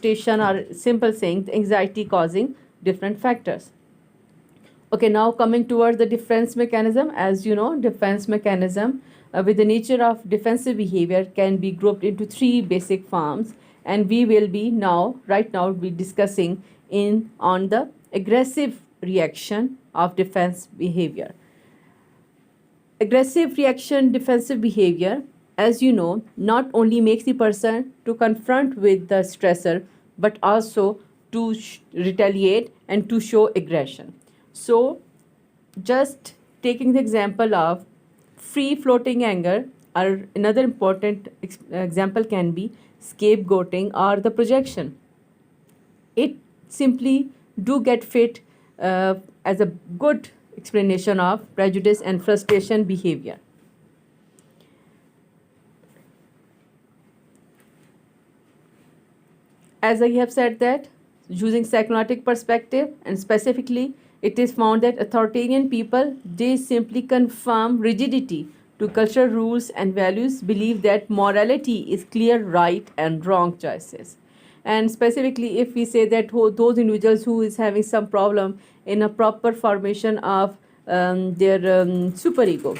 frustration are simple saying anxiety causing different factors. Okay, now coming towards the defense mechanism. As you know, defense mechanism with the nature of defensive behavior can be grouped into three basic forms, and we will be right now be discussing in on the aggressive reaction of defense behavior. Aggressive reaction defensive behavior, as you know, not only makes the person to confront with the stressor but also to retaliate and to show aggression. So just taking the example of free floating anger, or another important example can be scapegoating or the projection. It simply do get fit as a good explanation of prejudice and frustration behavior. As I have said that, using psychoanalytic perspective, and specifically it is found that authoritarian people, they simply confirm rigidity to cultural rules and values, believe that morality is clear right and wrong choices. And specifically if we say that those individuals who is having some problem in a proper formation of their superego,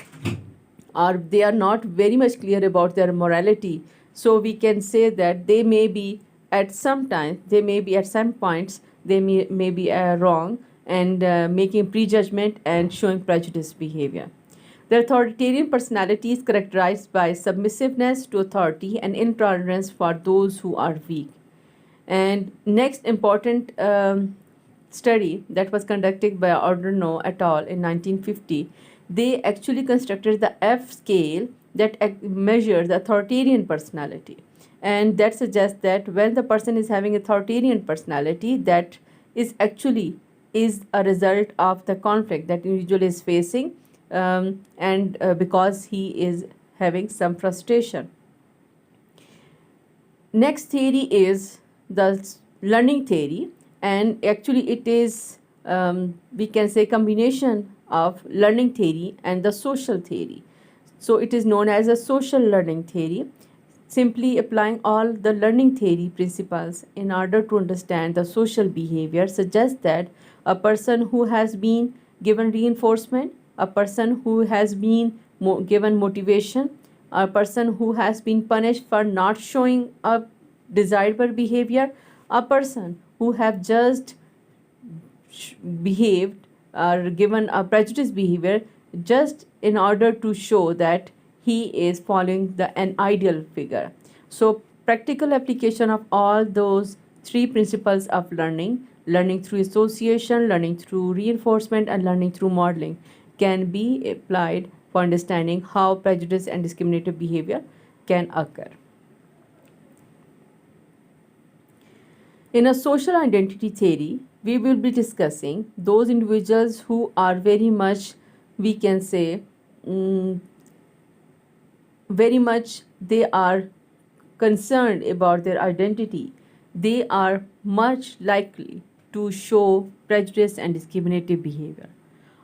or they are not very much clear about their morality, so we can say that they may be at some time, they may be at some points, they may be wrong and making prejudgment and showing prejudice behavior. The authoritarian personality is characterized by submissiveness to authority and intolerance for those who are weak. And next important study that was conducted by Adorno et al. In 1950, they actually constructed the F scale that measures the authoritarian personality. And that suggests that when the person is having authoritarian personality, that is actually is a result of the conflict that individual is facing, and because he is having some frustration. Next theory is the learning theory, and actually it is we can say combination of learning theory and the social theory. So it is known as a social learning theory, simply applying all the learning theory principles in order to understand the social behavior suggests that a person who has been given reinforcement, a person who has been given motivation, a person who has been punished for not showing a desirable behavior, a person who have just behaved or given a prejudice behavior just in order to show that he is following an ideal figure. So practical application of all those three principles of learning through association, learning through reinforcement, and learning through modeling, can be applied for understanding how prejudice and discriminative behavior can occur. In a social identity theory, we will be discussing those individuals who are very much, we can say, very much they are concerned about their identity. They are much likely to show prejudice and discriminative behavior.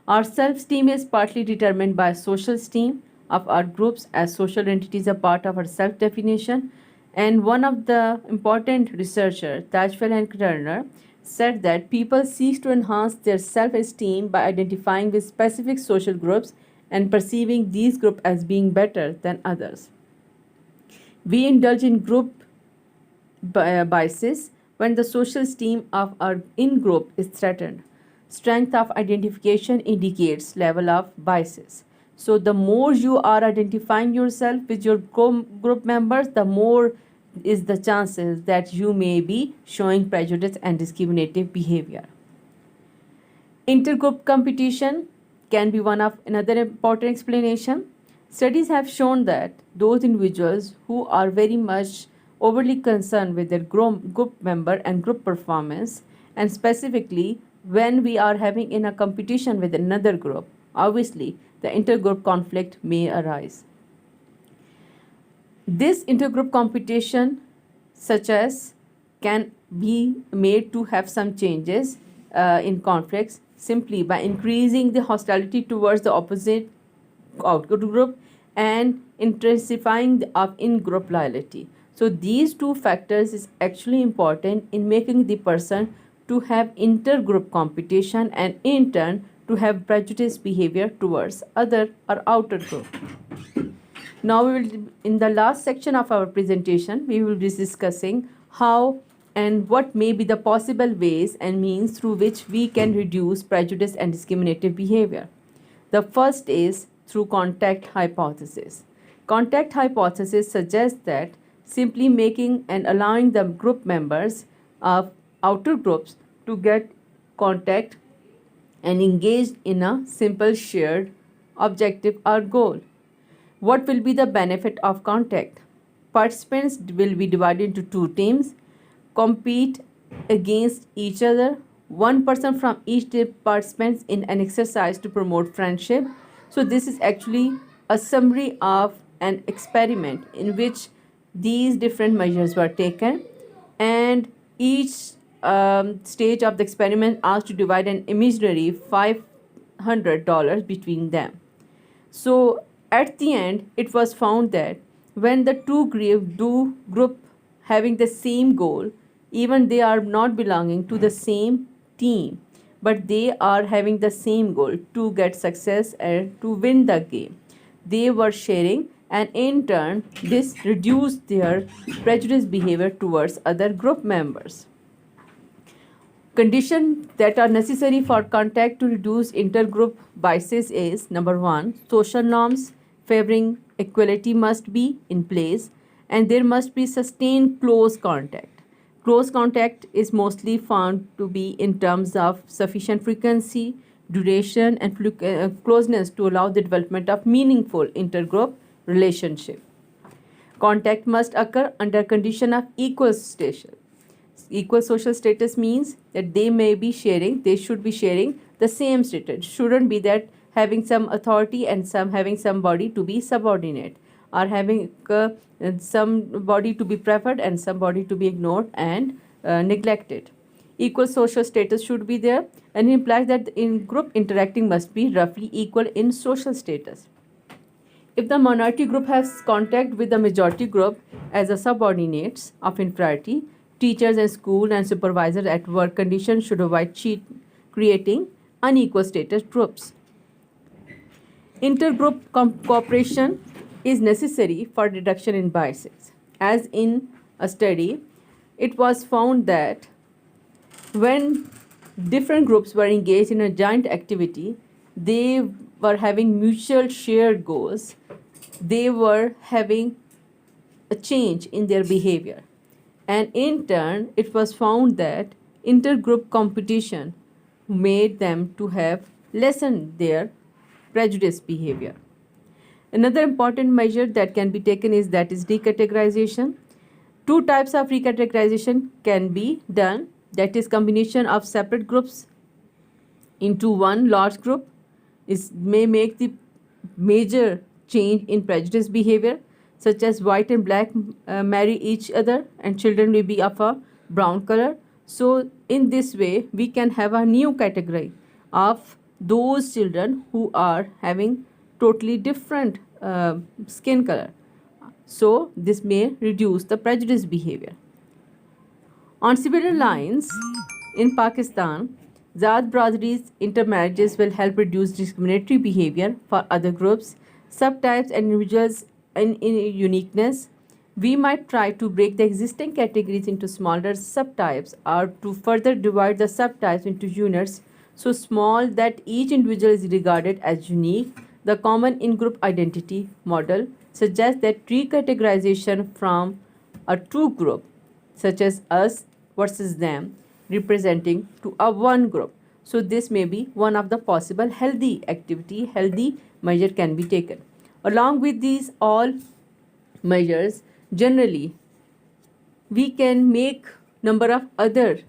Our self-esteem is partly determined by social esteem of our groups, as social entities are part of our self-definition. And one of the important researchers, Tajfel and Turner, said that people seek to enhance their self-esteem by identifying with specific social groups and perceiving these groups as being better than others. We indulge in group biases when the social esteem of our in-group is threatened. Strength of identification indicates level of biases. So the more you are identifying yourself with your group members, the more is the chances that you may be showing prejudice and discriminative behavior. Intergroup competition can be one of another important explanation. Studies have shown that those individuals who are very much overly concerned with their group member and group performance, and specifically when we are having in a competition with another group, obviously the intergroup conflict may arise. This intergroup competition such as can be made to have some changes in conflicts simply by increasing the hostility towards the opposite outgroup group and intensifying of in-group loyalty. So these two factors is actually important in making the person to have intergroup competition and in turn to have prejudiced behavior towards other or outer group. Now we will, in the last section of our presentation, we will be discussing how and what may be the possible ways and means through which we can reduce prejudice and discriminative behavior. The first is through contact hypothesis. Contact hypothesis suggests that simply making and allowing the group members of outer groups to get contact and engaged in a simple shared objective or goal. What will be the benefit of contact? Participants will be divided into two teams, compete against each other. One person from each team participates in an exercise to promote friendship. So, this is actually a summary of an experiment in which these different measures were taken, and each stage of the experiment asked to divide an imaginary $500 between them. So at the end, it was found that when the two group having the same goal, even they are not belonging to the same team, but they are having the same goal to get success and to win the game. They were sharing, and in turn, this reduced their prejudiced behavior towards other group members. Conditions that are necessary for contact to reduce intergroup biases is number one, social norms favoring equality must be in place, and there must be sustained close contact. Close contact is mostly found to be in terms of sufficient frequency, duration, and closeness to allow the development of meaningful intergroup relationship. Contact must occur under condition of equal status. Equal social status means that they should be sharing the same status. Shouldn't be that having some authority and some having somebody to be subordinate, or having somebody to be preferred and somebody to be ignored and neglected. Equal social status should be there, and it implies that in group interacting must be roughly equal in social status. If the minority group has contact with the majority group as a subordinates of inferiority, teachers and school and supervisors at work conditions should avoid creating unequal status groups. Intergroup cooperation is necessary for reduction in biases. As in a study, it was found that when different groups were engaged in a joint activity, they were having mutual shared goals, they were having a change in their behavior. And in turn, it was found that intergroup competition made them to have lessened their prejudiced behavior. Another important measure that can be taken is recategorization. Two types of recategorization can be done, that is combination of separate groups into one large group may make the major change in prejudiced behavior, such as white and black marry each other and children will be of a brown color. So in this way, we can have a new category of those children who are having totally different skin color. So this may reduce the prejudiced behavior. On similar lines, in Pakistan, Zat Brotherly's intermarriages will help reduce discriminatory behavior for other groups, subtypes, and individuals in uniqueness. We might try to break the existing categories into smaller subtypes or to further divide the subtypes into units so small that each individual is regarded as unique. The common in-group identity model suggests that recategorization from a true group, such as us versus them, representing to a one group. So this may be one of the possible healthy measure can be taken. Along with these all measures, generally, we can make number of other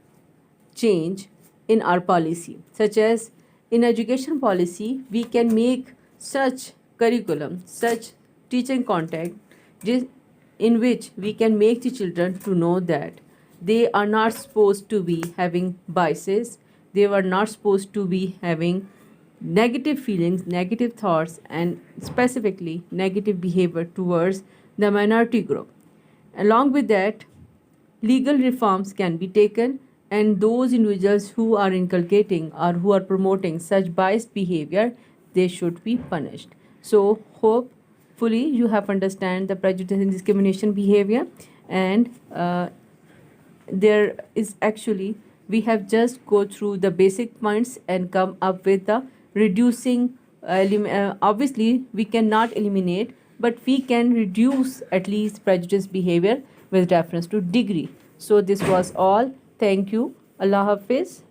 change in our policy, such as in education policy, we can make such curriculum, such teaching content, in which we can make the children to know that they are not supposed to be having biases, they were not supposed to be having negative feelings, negative thoughts, and specifically negative behavior towards the minority group. Along with that, legal reforms can be taken, and those individuals who are inculcating or who are promoting such biased behavior, they should be punished. So hopefully you have understand the prejudice and discrimination behavior, and there is actually we have just go through the basic points and come up with the reducing obviously we cannot eliminate, but we can reduce at least prejudice behavior with reference to degree. So this was all. Thank you. Allah Hafiz.